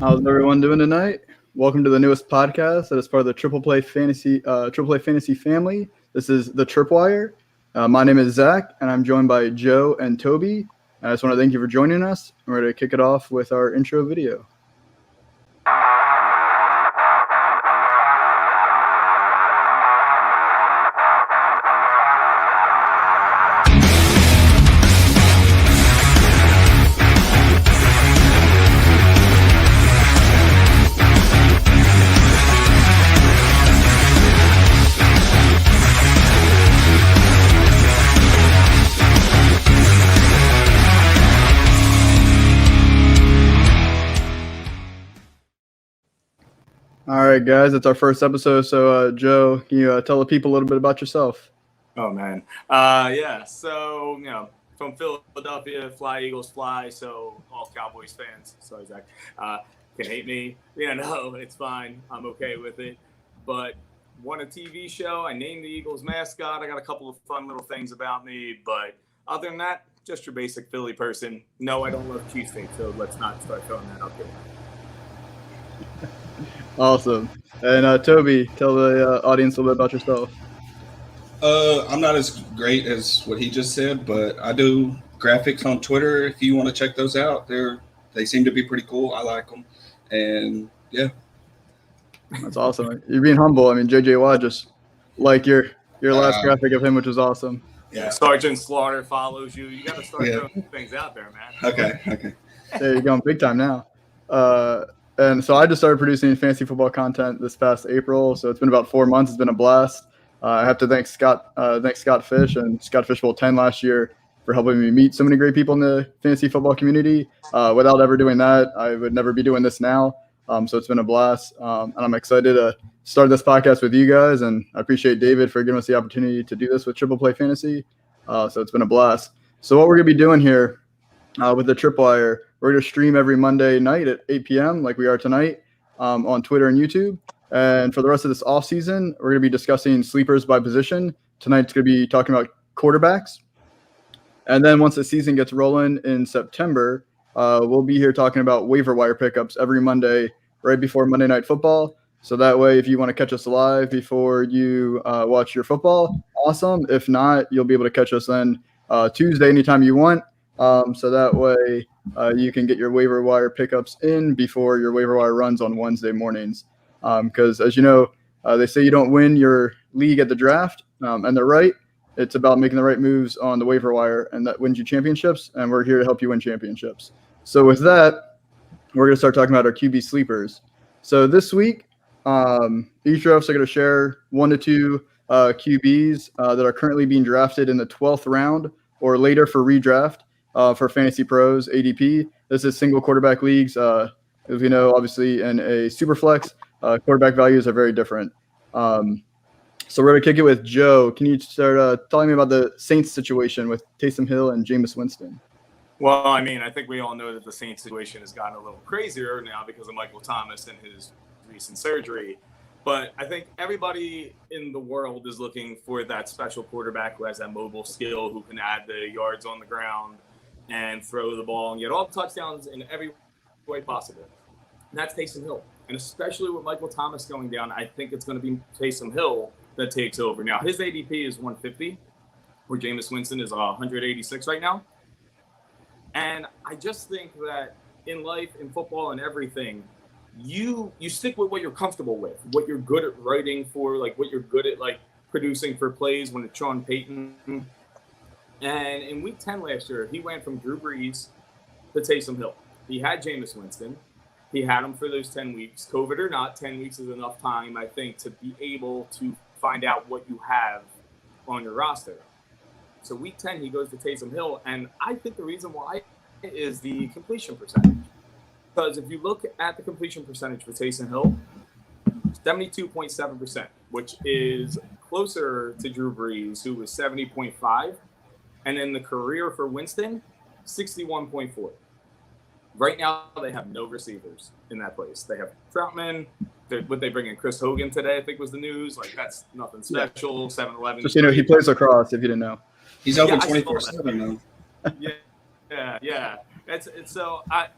How's everyone doing tonight? Welcome to the newest podcast that is part of the Triple Play Fantasy family. This is the Tripwire. My name is Zach, and I'm joined by Joe and Toby. I just want to thank you for joining us. We're ready to kick it off with our intro video. All right, guys, it's our first episode. So, Joe, can you tell the people a little bit about yourself? Oh, man. So, from Philadelphia, fly, Eagles, fly. So, all Cowboys fans, sorry, Zach, can hate me. No, it's fine. I'm okay with it. But won a TV show. I named the Eagles mascot. I got a couple of fun little things about me. But other than that, just your basic Philly person. No, I don't love cheesesteak, so let's not start throwing that up there. Awesome. And Toby, tell the audience a little bit about yourself. I'm not as great as what he just said, but I do graphics on Twitter. If you want to check those out, they seem to be pretty cool. I like them, and yeah. That's awesome. You're being humble. I mean, JJ Watt just like your last graphic of him, which was awesome. Yeah, Sergeant Slaughter follows you. You got to start throwing things out there, man. Okay. There you go, big time now. And so I just started producing fantasy football content this past April. So it's been about 4 months. It's been a blast. I have to thank Scott Fish and Scott Fishbowl 10 last year for helping me meet so many great people in the fantasy football community. Without ever doing that, I would never be doing this now. So it's been a blast. And I'm excited to start this podcast with you guys. And I appreciate David for giving us the opportunity to do this with Triple Play Fantasy. So it's been a blast. So what we're going to be doing here with the Tripwire, we're going to stream every Monday night at 8 p.m. like we are tonight on Twitter and YouTube. And for the rest of this off season, we're going to be discussing sleepers by position. Tonight's going to be talking about quarterbacks. And then once the season gets rolling in September, we'll be here talking about waiver wire pickups every Monday right before Monday Night Football. So that way, if you want to catch us live before you watch your football, awesome. If not, you'll be able to catch us then Tuesday anytime you want. So that way you can get your waiver wire pickups in before your waiver wire runs on Wednesday mornings. Because as you know, they say you don't win your league at the draft, and they're right. It's about making the right moves on the waiver wire, and that wins you championships, and we're here to help you win championships. So with that, we're going to start talking about our QB sleepers. So this week, each of us are going to share 1 to 2 QBs that are currently being drafted in the 12th round or later for redraft. For Fantasy Pros ADP. This is single quarterback leagues. As we know, obviously, in a super flex, quarterback values are very different. So we're going to kick it with Joe. Can you start telling me about the Saints situation with Taysom Hill and Jameis Winston? Well, I mean, I think we all know that the Saints situation has gotten a little crazier now because of Michael Thomas and his recent surgery. But I think everybody in the world is looking for that special quarterback who has that mobile skill, who can add the yards on the ground and throw the ball and get all the touchdowns in every way possible. And that's Taysom Hill. And especially with Michael Thomas going down, I think it's going to be Taysom Hill that takes over. Now, his ADP is 150, where Jameis Winston is 186 right now. And I just think that in life, in football, and everything, you stick with what you're comfortable with, what you're good at writing for, like what you're good at like producing for plays when it's Sean Payton. And in week 10 last year, he went from Drew Brees to Taysom Hill. He had Jameis Winston. He had him for those 10 weeks. COVID or not, 10 weeks is enough time, I think, to be able to find out what you have on your roster. So week 10, he goes to Taysom Hill. And I think the reason why is the completion percentage. Because if you look at the completion percentage for Taysom Hill, 72.7%, which is closer to Drew Brees, who was 70.5%. And in the career for Winston, 61.4. Right now, they have no receivers in that place. They have Troutman. What they bring in Chris Hogan today, I think was the news. Like, that's nothing special. 7-Eleven. Just, he plays lacrosse, if you didn't know. He's open 24/7 though. Yeah. So I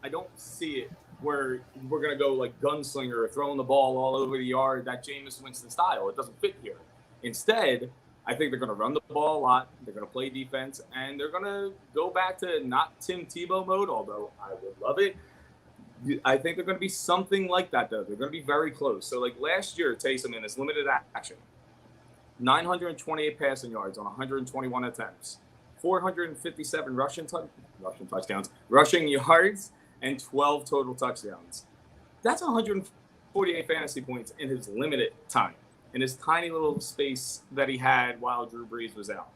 don't see it where we're going to go like gunslinger, throwing the ball all over the yard, that Jameis Winston style. It doesn't fit here. Instead, I think they're going to run the ball a lot. They're going to play defense, and they're going to go back to not Tim Tebow mode, although I would love it. I think they're going to be something like that, though. They're going to be very close. So, like last year, Taysom in his limited action, 928 passing yards on 121 attempts, 457 rushing touchdowns, rushing yards, and 12 total touchdowns. That's 148 fantasy points in his limited time, in his tiny little space that he had while Drew Brees was out.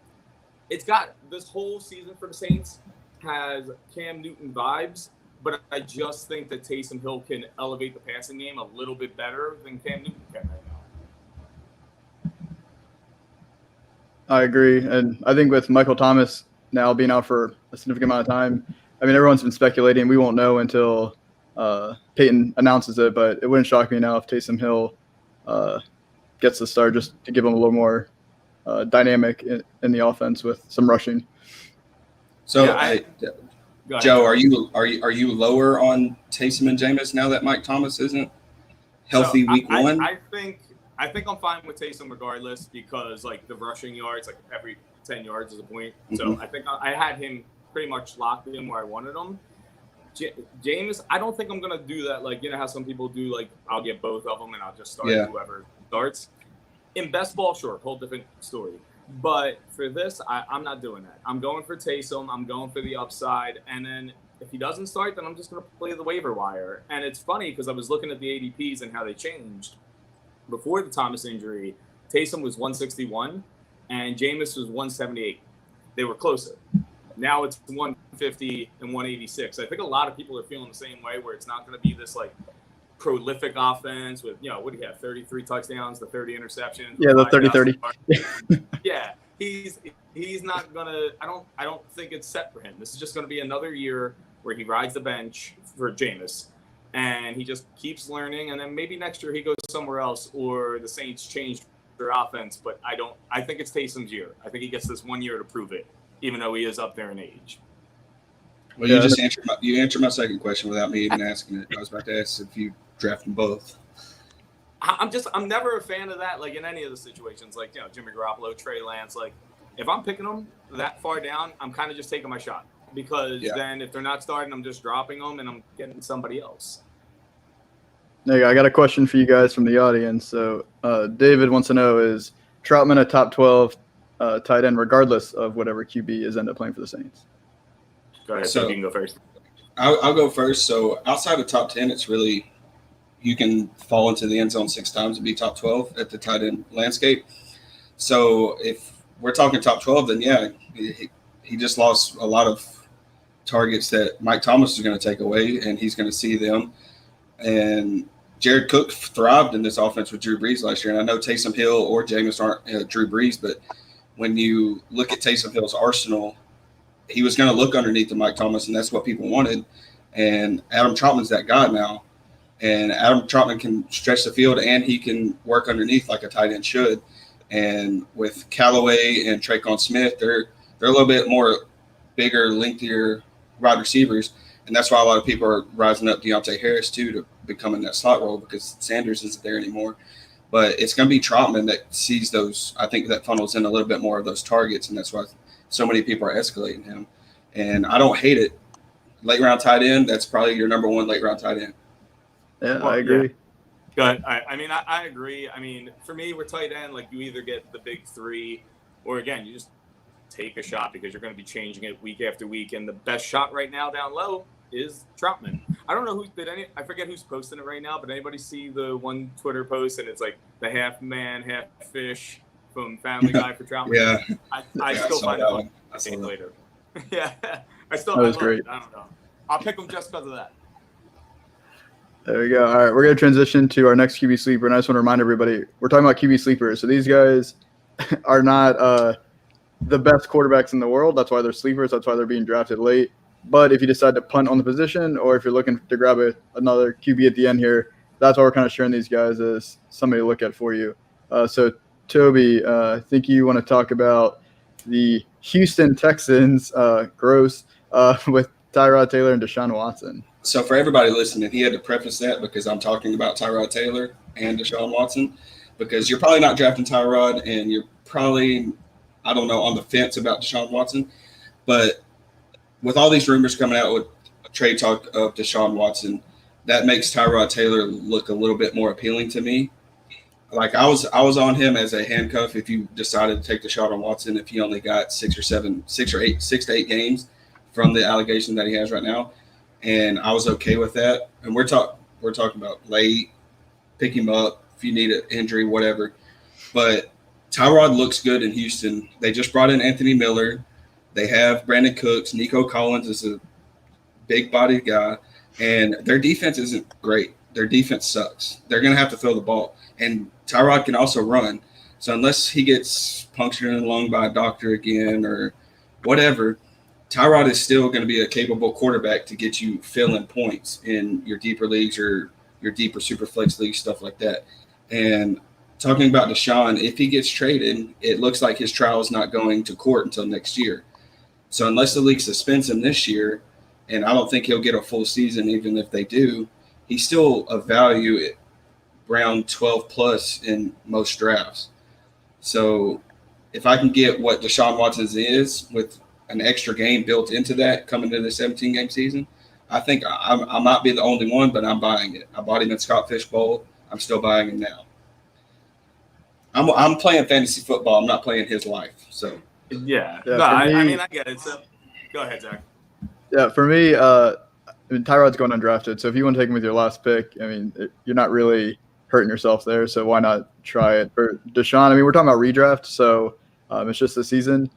It's got this whole season for the Saints has Cam Newton vibes, but I just think that Taysom Hill can elevate the passing game a little bit better than Cam Newton can right now. I agree. And I think with Michael Thomas now being out for a significant amount of time, I mean, everyone's been speculating. We won't know until Peyton announces it, but it wouldn't shock me now if Taysom Hill gets the start, just to give him a little more dynamic in the offense with some rushing. So, yeah, Joe, are you lower on Taysom and Jameis now that Mike Thomas isn't healthy week one? I think I'm fine with Taysom regardless, because like the rushing yards, like every 10 yards is a point. So I think I had him pretty much locked in where I wanted him. Jameis, I don't think I'm gonna do that. Like, you know how some people do, like I'll get both of them and I'll just start whoever starts. In best ball, sure, whole different story. But for this, I'm not doing that. I'm going for Taysom. I'm going for the upside. And then if he doesn't start, then I'm just going to play the waiver wire. And it's funny because I was looking at the ADPs and how they changed. Before the Thomas injury, Taysom was 161 and Jameis was 178. They were closer. Now it's 150 and 186. I think a lot of people are feeling the same way, where it's not going to be this like prolific offense with, what do you have, 33 touchdowns, the 30 interceptions. Yeah, the 30-30. Yeah, he's not gonna. I don't think it's set for him. This is just going to be another year where he rides the bench for Jameis, and he just keeps learning. And then maybe next year he goes somewhere else, or the Saints change their offense. But I think it's Taysom's year. I think he gets this 1 year to prove it, even though he is up there in age. Well, you just answered my second question without me even asking it. I was about to ask if you draft them both. I'm never a fan of that, like in any of the situations, like, Jimmy Garoppolo, Trey Lance. Like, if I'm picking them that far down, I'm kind of just taking my shot, because then if they're not starting, I'm just dropping them and I'm getting somebody else. Hey, I got a question for you guys from the audience. So David wants to know, is Troutman a top 12 tight end regardless of whatever QB is end up playing for the Saints? Go ahead, so you can go first. I'll go first. So outside of top 10, it's really, you can fall into the end zone 6 times and be top 12 at the tight end landscape. So if we're talking top 12, then he just lost a lot of targets that Mike Thomas is going to take away, and he's going to see them. And Jared Cook thrived in this offense with Drew Brees last year. And I know Taysom Hill or Jameis aren't Drew Brees, but when you look at Taysom Hill's arsenal, he was going to look underneath to Mike Thomas, and that's what people wanted. And Adam Trautman's that guy now. And Adam Trautman can stretch the field, and he can work underneath like a tight end should. And with Callaway and Tre'Quan Smith, they're a little bit more bigger, lengthier wide receivers. And that's why a lot of people are rising up Deontay Harris too, to become in that slot role, because Sanders isn't there anymore. But it's going to be Trautman that sees those. I think that funnels in a little bit more of those targets, and that's why so many people are escalating him. And I don't hate it. Late round tight end, that's probably your number one late round tight end. Yeah, I agree. Yeah. Go ahead. I agree. I mean, for me, with tight end, like, you either get the big three, or again, you just take a shot, because you're going to be changing it week after week. And the best shot right now down low is Trautman. I don't know I forget who's posting it right now, but anybody see the one Twitter post, and it's like the half man, half fish from Family Guy for Trautman? Yeah. I still find it fun. I'll see it later. Yeah. That was great. I don't know. I'll pick him just because of that. There we go. All right, we're going to transition to our next QB sleeper, and I just want to remind everybody, we're talking about QB sleepers. So these guys are not the best quarterbacks in the world. That's why they're sleepers. That's why they're being drafted late. But if you decide to punt on the position, or if you're looking to grab another QB at the end here, that's why we're kind of sharing these guys as somebody to look at for you. So, Toby, I think you want to talk about the Houston Texans, with Tyrod Taylor and Deshaun Watson. So for everybody listening, he had to preface that because I'm talking about Tyrod Taylor and Deshaun Watson, because you're probably not drafting Tyrod and you're probably, I don't know, on the fence about Deshaun Watson. But with all these rumors coming out with trade talk of Deshaun Watson, that makes Tyrod Taylor look a little bit more appealing to me. Like I was on him as a handcuff if you decided to take the shot on Watson if he only got 6 to 8 games from the allegation that he has right now. And I was okay with that. And we're talking about late, pick him up if you need an injury, whatever. But Tyrod looks good in Houston. They just brought in Anthony Miller. They have Brandon Cooks. Nico Collins is a big-bodied guy. And their defense isn't great. Their defense sucks. They're going to have to throw the ball. And Tyrod can also run. So unless he gets punctured in the lung by a doctor again or whatever, Tyrod is still going to be a capable quarterback to get you fill-in points in your deeper leagues or your deeper super flex leagues, stuff like that. And talking about Deshaun, if he gets traded, it looks like his trial is not going to court until next year. So unless the league suspends him this year, and I don't think he'll get a full season even if they do, he's still a value at round 12 plus in most drafts. So if I can get what Deshaun Watson's is with an extra game built into that coming into the 17-game season, I think I might be the only one, but I'm buying it. I bought him at Scott Fish Bowl. I'm still buying him now. I'm playing fantasy football. I'm not playing his life. So yeah. No, I mean I get it. So go ahead, Zach. Yeah, for me, I mean, Tyrod's going undrafted. So if you want to take him with your last pick, I mean, you're not really hurting yourself there. So why not try it? For Deshaun, I mean, we're talking about redraft. So it's just the season.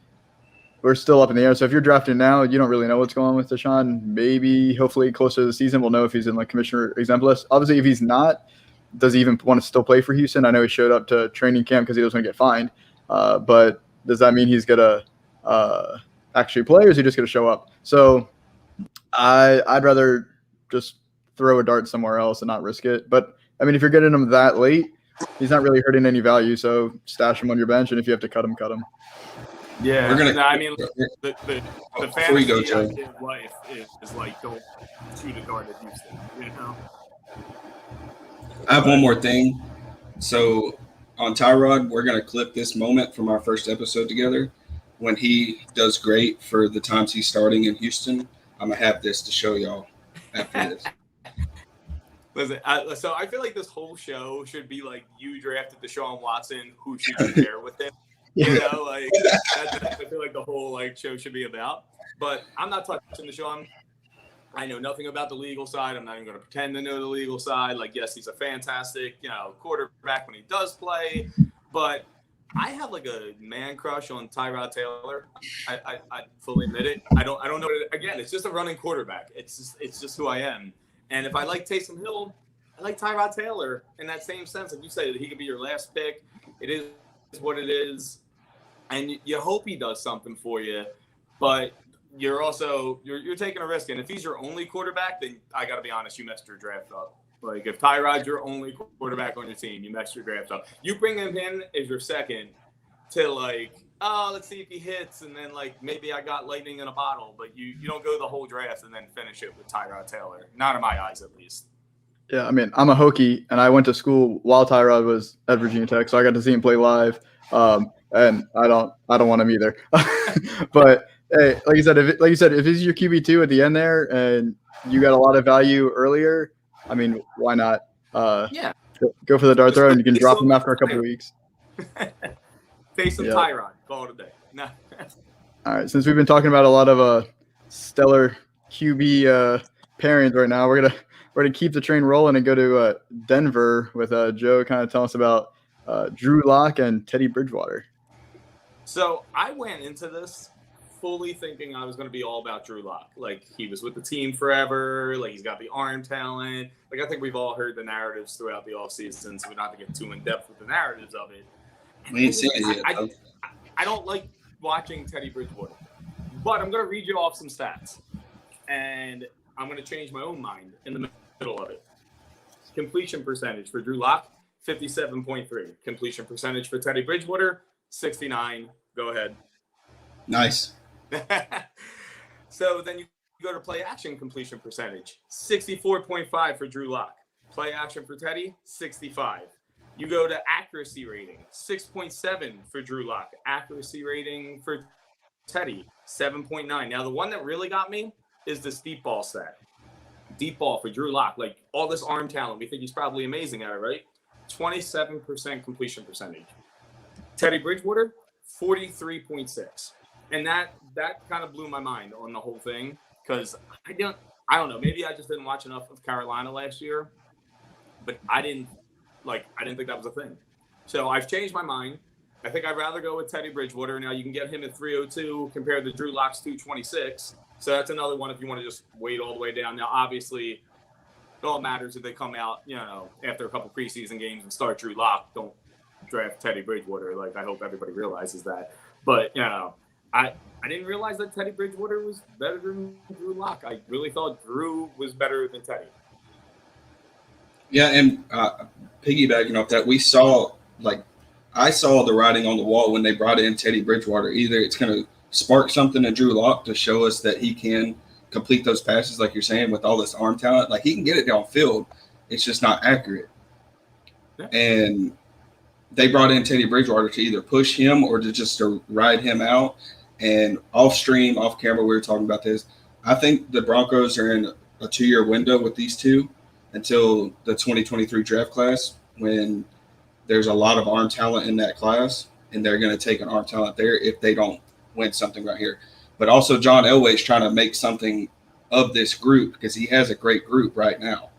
We're still up in the air. So if you're drafting now, you don't really know what's going on with Deshaun. Maybe, hopefully, closer to the season, we'll know if he's in like commissioner exempt list. Obviously, if he's not, does he even want to still play for Houston? I know he showed up to training camp because he doesn't want to get fined. But does that mean he's going to actually play, or is he just going to show up? So I'd rather just throw a dart somewhere else and not risk it. But, I mean, if you're getting him that late, he's not really hurting any value. So stash him on your bench, and if you have to cut him, cut him. Yeah, I mean, the fantasy idea of life is like don't shoot a dart at Houston, you know? I have one more thing. So on Tyrod, we're going to clip this moment from our first episode together. When he does great for the times he's starting in Houston, I'm going to have this to show y'all after this. Listen, so I feel like this whole show should be like you drafted Deshaun Watson, who should you pair with him? You know, like that's I feel like the whole like show should be about. But I'm not touching Deshaun. I know nothing about the legal side. I'm not even going to pretend to know the legal side. Like, yes, he's a fantastic, quarterback when he does play. But I have like a man crush on Tyrod Taylor. I fully admit it. I don't know. Again, it's just a running quarterback. It's just who I am. And if I like Taysom Hill, I like Tyrod Taylor in that same sense. Like you said, he could be your last pick. It is what it is. And you hope he does something for you. But you're also you're taking a risk. And if he's your only quarterback, then I got to be honest, you messed your draft up. Like if Tyrod's your only quarterback on your team, you messed your draft up. You bring him in as your second to like, oh, let's see if he hits, and then like maybe I got lightning in a bottle, but you don't go the whole draft and then finish it with Tyrod Taylor. Not in my eyes, at least. Yeah, I mean, I'm a Hokie, and I went to school while Tyrod was at Virginia Tech, so I got to see him play live. And I don't want him either. But hey, like you said, if he's your QB2 at the end there, and you got a lot of value earlier, I mean, why not? Yeah. Go for the dart throw, and you can drop him after a couple of weeks. Face some Tyrod. Call it a day. No. All right. Since we've been talking about a lot of stellar QB pairings right now, we're gonna keep the train rolling and go to Denver with Joe. Kind of tell us about Drew Lock and Teddy Bridgewater. So I went into this fully thinking I was going to be all about Drew Lock. Like he was with the team forever. Like he's got the arm talent. Like I think we've all heard the narratives throughout the offseason, so we don't have to get too in depth with the narratives of it. We ain't seen it yet. I don't like watching Teddy Bridgewater, but I'm going to read you off some stats, and I'm going to change my own mind in the middle of it. Completion percentage for Drew Lock, 57.3. Completion percentage for Teddy Bridgewater, 69. Go ahead. Nice. So then you go to play action completion percentage, 64.5 for Drew Lock. Play action for Teddy, 65. You go to accuracy rating, 6.7 for Drew Lock. Accuracy rating for Teddy, 7.9. Now, the one that really got me is this deep ball stat. Deep ball for Drew Lock, like all this arm talent. We think he's probably amazing at it, right? 27% completion percentage. Teddy Bridgewater, 43.6. And that kind of blew my mind on the whole thing because I don't know. Maybe I just didn't watch enough of Carolina last year, but I didn't think that was a thing. So I've changed my mind. I think I'd rather go with Teddy Bridgewater. Now you can get him at 302 compared to Drew Lock's 226. So that's another one if you want to just wait all the way down. Now, obviously, it all matters if they come out, after a couple preseason games and start Drew Lock. Don't draft Teddy Bridgewater. Like, I hope everybody realizes that. But, I didn't realize that Teddy Bridgewater was better than Drew Lock. I really thought Drew was better than Teddy. Yeah, and piggybacking off that, I saw the writing on the wall when they brought in Teddy Bridgewater. Either it's going to spark something in Drew Lock to show us that he can complete those passes, like you're saying, with all this arm talent. Like, he can get it downfield. It's just not accurate. Yeah. And they brought in Teddy Bridgewater to either push him or to ride him out. And off camera, we were talking about this. I think the Broncos are in a 2-year window with these two until the 2023 draft class, when there's a lot of arm talent in that class, and they're going to take an arm talent there if they don't win something right here. But also John Elway's trying to make something of this group because he has a great group right now.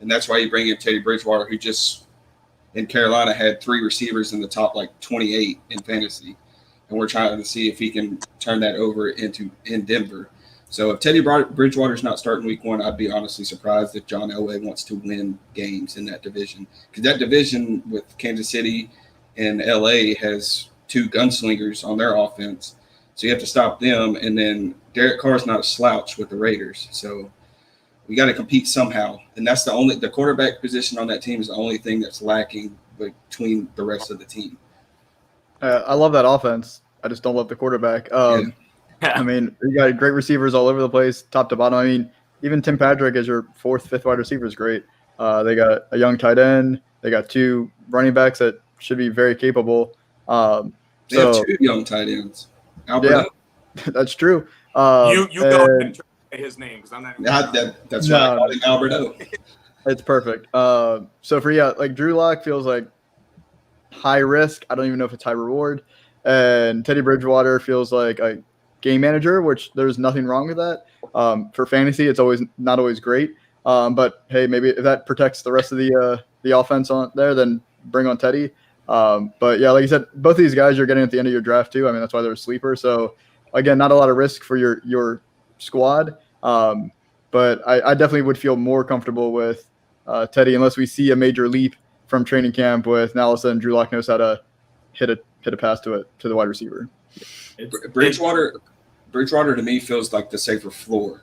And that's why you bring in Teddy Bridgewater, who just in Carolina had 3 receivers in the top 28 in fantasy. And we're trying to see if he can turn that over in Denver. So if Teddy Bridgewater's not starting week 1, I'd be honestly surprised if John Elway wants to win games in that division. Because that division with Kansas City and LA has 2 gunslingers on their offense. So you have to stop them. And then Derek Carr's not a slouch with the Raiders. So we got to compete somehow. And that's the quarterback position on that team is the only thing that's lacking between the rest of the team. I love that offense. I just don't love the quarterback. Yeah. I mean, you got great receivers all over the place, top to bottom. I mean, even Tim Patrick as your 4th, 5th wide receiver is great. They got a young tight end. They got 2 running backs that should be very capable. They have 2 young tight ends. Alberto. Yeah, that's true. You don't say his name because I'm not. That's why I called him Alberto. It's perfect. So for Drew Lock feels like high risk. I don't even know if it's high reward. And Teddy Bridgewater feels like a game manager, which there's nothing wrong with that. For fantasy, it's not always great. But hey, maybe if that protects the rest of the offense on there, then bring on Teddy. But yeah, like you said, both of these guys you're getting at the end of your draft too. I mean, that's why they're a sleeper. So again, not a lot of risk for your squad. But I definitely would feel more comfortable with Teddy unless we see a major leap from training camp with now all of a sudden Drew Lock knows how to hit a pass to the wide receiver. Bridgewater to me feels like the safer floor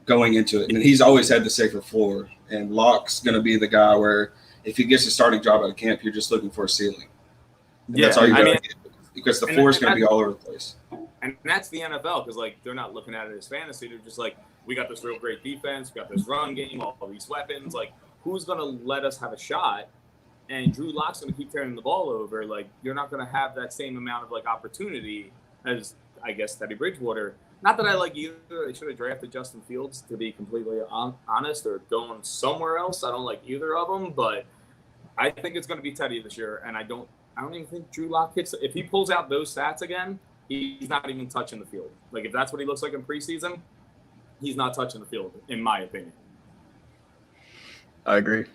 going into it. And he's always had the safer floor. And Lock's going to be the guy where if he gets a starting job out of camp, you're just looking for a ceiling. And that's all you got to get because the floor is going to be all over the place. And that's the NFL because, they're not looking at it as fantasy. They're just we got this real great defense. We got this run game, all these weapons. Who's going to let us have a shot? And Drew Lock's going to keep turning the ball over. You're not going to have that same amount of, opportunity as, I guess, Teddy Bridgewater. Not that I like either. They should have drafted Justin Fields, to be completely honest, or going somewhere else. I don't like either of them, but I think it's going to be Teddy this year. And I don't even think Drew Lock hits. If he pulls out those stats again, he's not even touching the field. If that's what he looks like in preseason, he's not touching the field, in my opinion. I agree.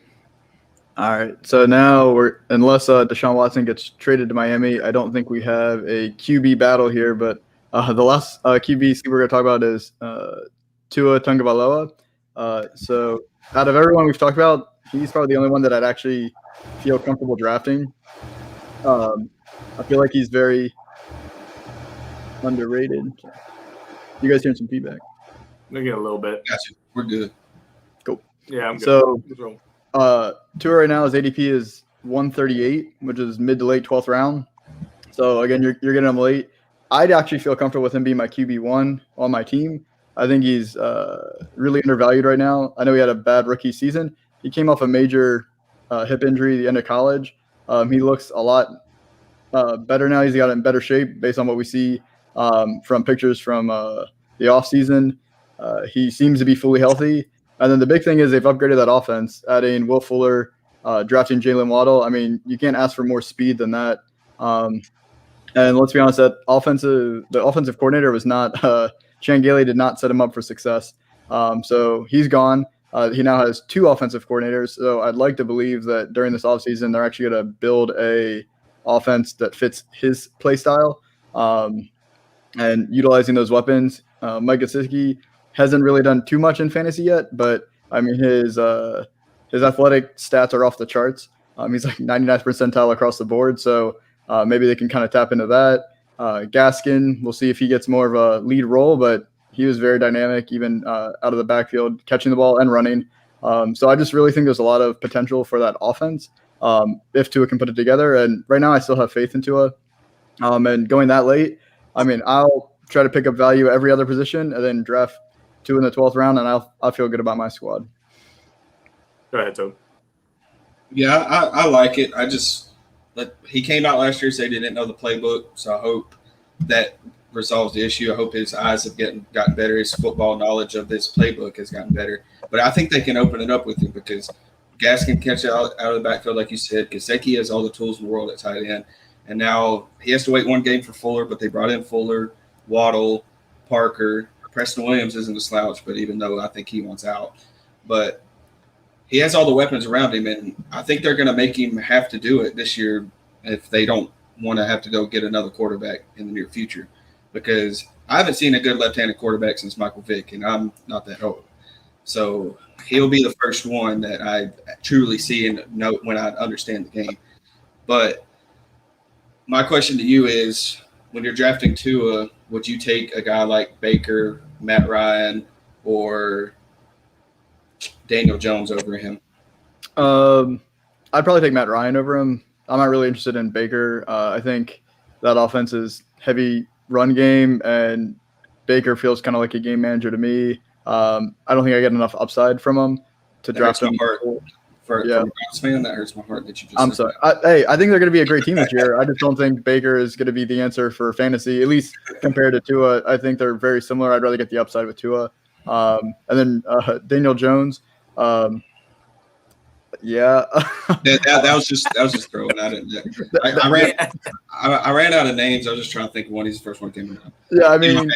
All right. So now unless Deshaun Watson gets traded to Miami, I don't think we have a QB battle here. But the last QB we're going to talk about is Tua Tagovailoa. So out of everyone we've talked about, he's probably the only one that I'd actually feel comfortable drafting. I feel like he's very underrated. You guys hearing some feedback? Maybe get a little bit. Gotcha. We're good. Cool. Yeah, I'm good. So Tua right now, his ADP is 138, which is mid to late 12th round. So again, you're getting him late. I'd actually feel comfortable with him being my QB1 on my team. I think he's really undervalued right now. I know he had a bad rookie season. He came off a major hip injury at the end of college. He looks a lot better now. He's got in better shape based on what we see from pictures from the offseason. He seems to be fully healthy. And then the big thing is they've upgraded that offense, adding Will Fuller, drafting Jalen Waddle. I mean, you can't ask for more speed than that. And let's be honest, the offensive coordinator was not Chan Gailey did not set him up for success. So he's gone. He now has 2 offensive coordinators. So I'd like to believe that during this offseason, they're actually going to build a offense that fits his play style and utilizing those weapons. Mike Gesicki hasn't really done too much in fantasy yet, but I mean his athletic stats are off the charts. He's like 99th percentile across the board, so maybe they can kind of tap into that. Gaskin, we'll see if he gets more of a lead role, but he was very dynamic, even out of the backfield, catching the ball and running. So I just really think there's a lot of potential for that offense if Tua can put it together. And right now I still have faith in Tua. And going that late, I mean, I'll try to pick up value at every other position and then draft 2 in the 12th round, and I'll feel good about my squad. Go ahead, Tobe. Yeah, I like it. He came out last year, said he didn't know the playbook, so I hope that resolves the issue. I hope his eyes have gotten better. His football knowledge of this playbook has gotten better. But I think they can open it up with him because Gaskin catch out of the backfield, like you said. Gesicki has all the tools in the world at tight end. And now he has to wait 1 game for Fuller, but they brought in Fuller, Waddle, Parker. Preston Williams isn't a slouch, but even though I think he wants out. But he has all the weapons around him, and I think they're going to make him have to do it this year if they don't want to have to go get another quarterback in the near future. Because I haven't seen a good left-handed quarterback since Michael Vick, and I'm not that old. So he'll be the first one that I truly see and know when I understand the game. But my question to you is, when you're drafting Tua, would you take a guy like Baker, Matt Ryan, or Daniel Jones over him? I'd probably take Matt Ryan over him. I'm not really interested in Baker. I think that offense is heavy run game, and Baker feels kind of like a game manager to me. I don't think I get enough upside from him to draft him. For a Browns fan, that hurts my heart that you just. I'm sorry. I think they're going to be a great team this year. I just don't think Baker is going to be the answer for fantasy, at least compared to Tua. I think they're very similar. I'd rather get the upside with Tua. And then Daniel Jones. that was just throwing out. I ran out of names. I was just trying to think of one. He's the first one that came out. Yeah, I mean,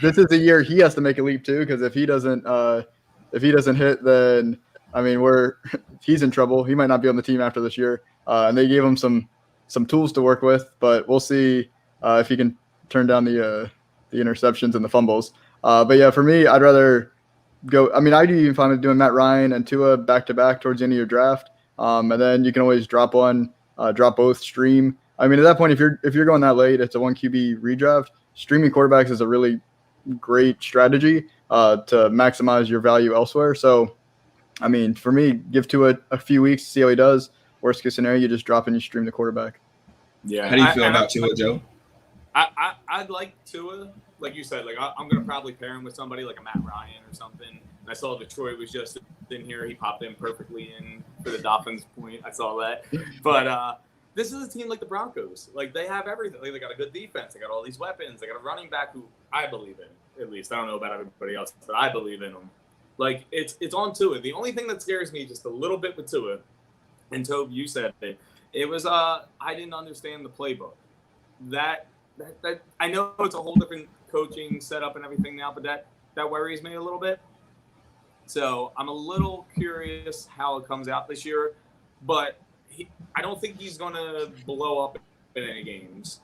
this is the year he has to make a leap too, because if he doesn't hit, then I mean he's in trouble. He might not be on the team after this year. And they gave him some tools to work with, but we'll see if he can turn down the interceptions and the fumbles. But yeah, for me, I'd rather go. I mean, I'd even fine with doing Matt Ryan and Tua back to back towards the end of your draft, and then you can always drop both, stream. I mean, at that point, if you're going that late, it's a 1 QB redraft. Streaming quarterbacks is a really great strategy to maximize your value elsewhere. So, I mean, for me, give Tua a few weeks to see how he does. Worst case scenario, you just drop and you stream the quarterback. Yeah. How do you feel about Tua, Joe? I'd like Tua, like you said. Like I'm gonna probably pair him with somebody like a Matt Ryan or something. And I saw Detroit was just in here. He popped in perfectly in for the Dolphins point. I saw that. But this is a team like the Broncos. Like they have everything. Like, they got a good defense. They got all these weapons. They got a running back who I believe in. At least I don't know about everybody else, but I believe in him. Like it's on Tua. The only thing that scares me just a little bit with Tua, and Tobe, you said it was I didn't understand the playbook. That I know it's a whole different coaching setup and everything now, but that worries me a little bit. So I'm a little curious how it comes out this year, but I don't think he's going to blow up in any games.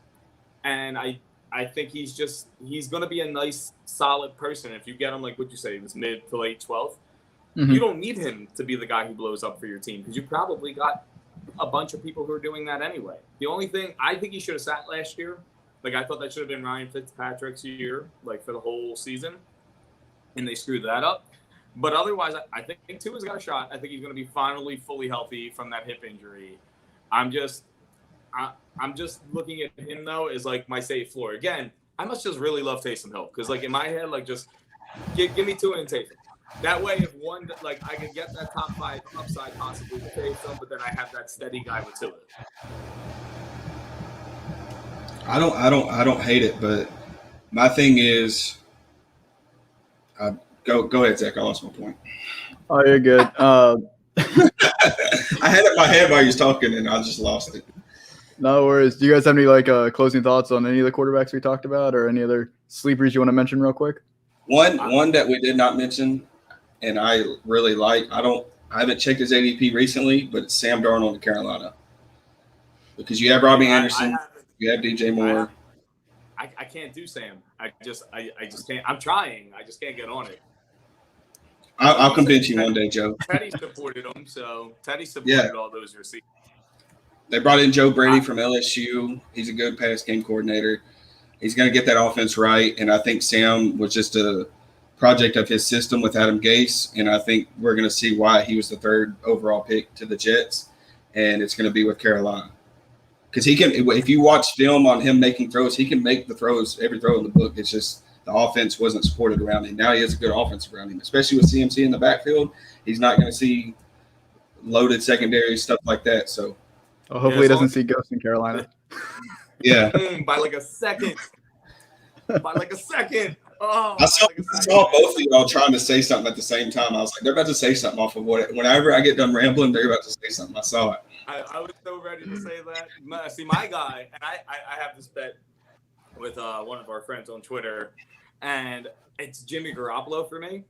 And I think he's going to be a nice, solid person. If you get him, like what you say, this mid to late 12th, you don't need him to be the guy who blows up for your team because you probably got a bunch of people who are doing that anyway. The only thing I think he should have sat last year, like I thought that should have been Ryan Fitzpatrick's year, like for the whole season, and they screwed that up. But otherwise, I think Tua's got a shot. I think he's going to be finally fully healthy from that hip injury. I'm just looking at him though as like my safe floor. Again, I must just really love Taysom Hill because like in my head, like just Give me Tua and Taysom. That way, if one, like, I can get that top 5 upside possibly with Taysom, but then I have that steady guy with Tua. I don't hate it, but my thing is, go ahead, Zach. I lost my point. Oh, you're good. I had it in my head while you was talking, and I just lost it. No worries. Do you guys have any like closing thoughts on any of the quarterbacks we talked about, or any other sleepers you want to mention real quick? One that we did not mention, and I really like. I haven't checked his ADP recently, but it's Sam Darnold in Carolina, because you have Robbie Anderson, you have DJ Moore. I can't do Sam. I just can't. I'm trying. I just can't get on it. I'll convince you one day, Joe. Teddy supported him, so Teddy supported all those receivers. They brought in Joe Brady from LSU. He's a good pass game coordinator. He's going to get that offense right, and I think Sam was just a project of his system with Adam Gase, and I think we're going to see why he was the 3rd overall pick to the Jets, and it's going to be with Carolina. Because he can, if you watch film on him making throws, he can make the throws, every throw in the book. It's just the offense wasn't supported around him. Now he has a good offense around him, especially with CMC in the backfield. He's not going to see loaded secondary, stuff like that, so. Well, hopefully he doesn't see ghosts in Carolina. Yeah. By like a second. Oh, I saw both of y'all trying to say something at the same time. I was like, they're about to say something off of what. Whenever I get done rambling, they're about to say something. I saw it. I was so ready to say that. See, my guy, and I have this bet with one of our friends on Twitter, and it's Jimmy Garoppolo for me.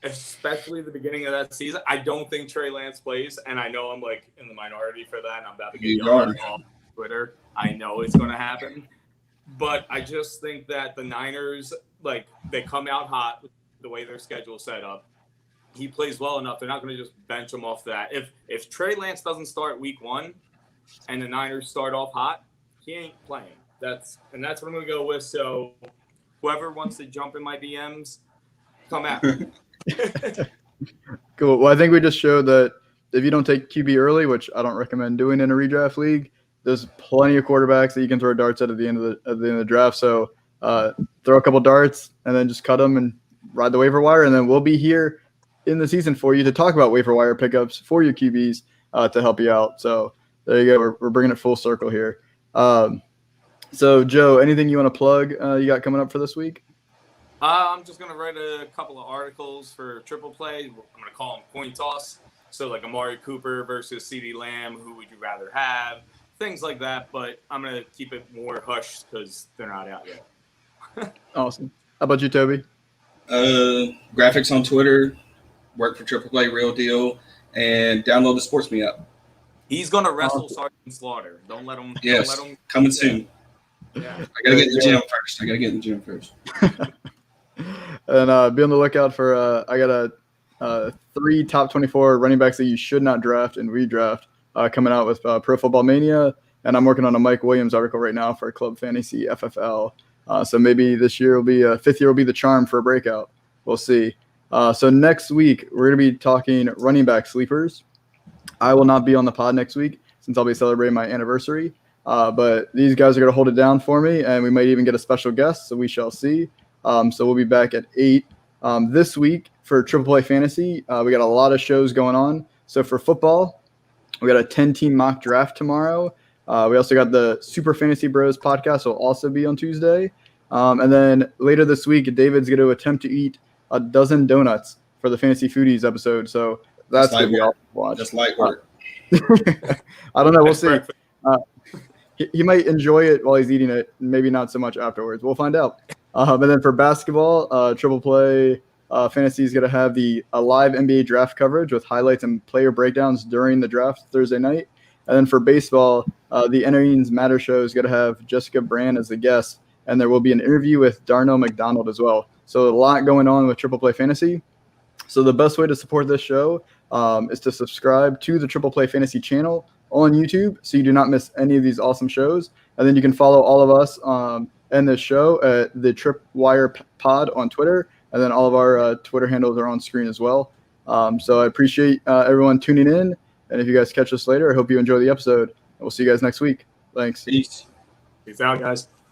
Especially the beginning of that season. I don't think Trey Lance plays, and I know I'm like in the minority for that, and I'm about to get yelled at on Twitter. I know it's going to happen. But I just think that the Niners, like, they come out hot with the way their schedule is set up. He plays well enough. They're not going to just bench him off that. If Trey Lance doesn't start week 1 and the Niners start off hot, he ain't playing. That's what I'm going to go with. So whoever wants to jump in my DMs, come at me. Cool. Well, I think we just showed that if you don't take QB early, which I don't recommend doing in a redraft league, there's plenty of quarterbacks that you can throw darts at the end of the draft. So throw a couple darts and then just cut them and ride the waiver wire. And then we'll be here in the season for you to talk about waiver wire pickups for your QBs to help you out. So there you go. We're bringing it full circle here. So Joe, anything you want to plug you got coming up for this week? I'm just going to write a couple of articles for Triple Play. I'm going to call them coin toss. So like Amari Cooper versus CeeDee Lamb, who would you rather have? Things like that. But I'm going to keep it more hushed because they're not out yet. Awesome. How about you, Toby? Graphics on Twitter, work for Triple Play, Real Deal, and download the Sports Me app. He's going to wrestle Sergeant Slaughter. Don't let him. Yes, don't let him, coming soon. Yeah. I got to get in the gym first. And be on the lookout for I got 3 top 24 running backs that you should not draft and redraft coming out with Pro Football Mania, and I'm working on a Mike Williams article right now for Club Fantasy FFL. So maybe this year will be 5th year will be the charm for a breakout. We'll see. So next week we're gonna be talking running back sleepers. I will not be on the pod next week since I'll be celebrating my anniversary. But these guys are gonna hold it down for me, and we might even get a special guest. So we shall see. So we'll be back at 8 this week for Triple Play Fantasy. We got a lot of shows going on. So for football, we got a 10-team mock draft tomorrow. We also got the Super Fantasy Bros podcast will also be on Tuesday. And then later this week, David's going to attempt to eat a dozen donuts for the Fantasy Foodies episode. So that's going to be awesome to watch. Just light work. I don't know. We'll see. He might enjoy it while he's eating it, maybe not so much afterwards. We'll find out. And then for basketball, Triple Play Fantasy is going to have the live NBA draft coverage with highlights and player breakdowns during the draft Thursday night. And then for baseball, the Innings Matter show is going to have Jessica Brand as the guest, and there will be an interview with Darnell McDonald as well. So a lot going on with Triple Play Fantasy. So the best way to support this show is to subscribe to the Triple Play Fantasy channel on YouTube so you do not miss any of these awesome shows. And then you can follow all of us and this show at the Tripwire Pod on Twitter. And then all of our Twitter handles are on screen as well. So I appreciate everyone tuning in. And if you guys catch us later, I hope you enjoy the episode. We'll see you guys next week. Thanks. Peace. Peace out, guys.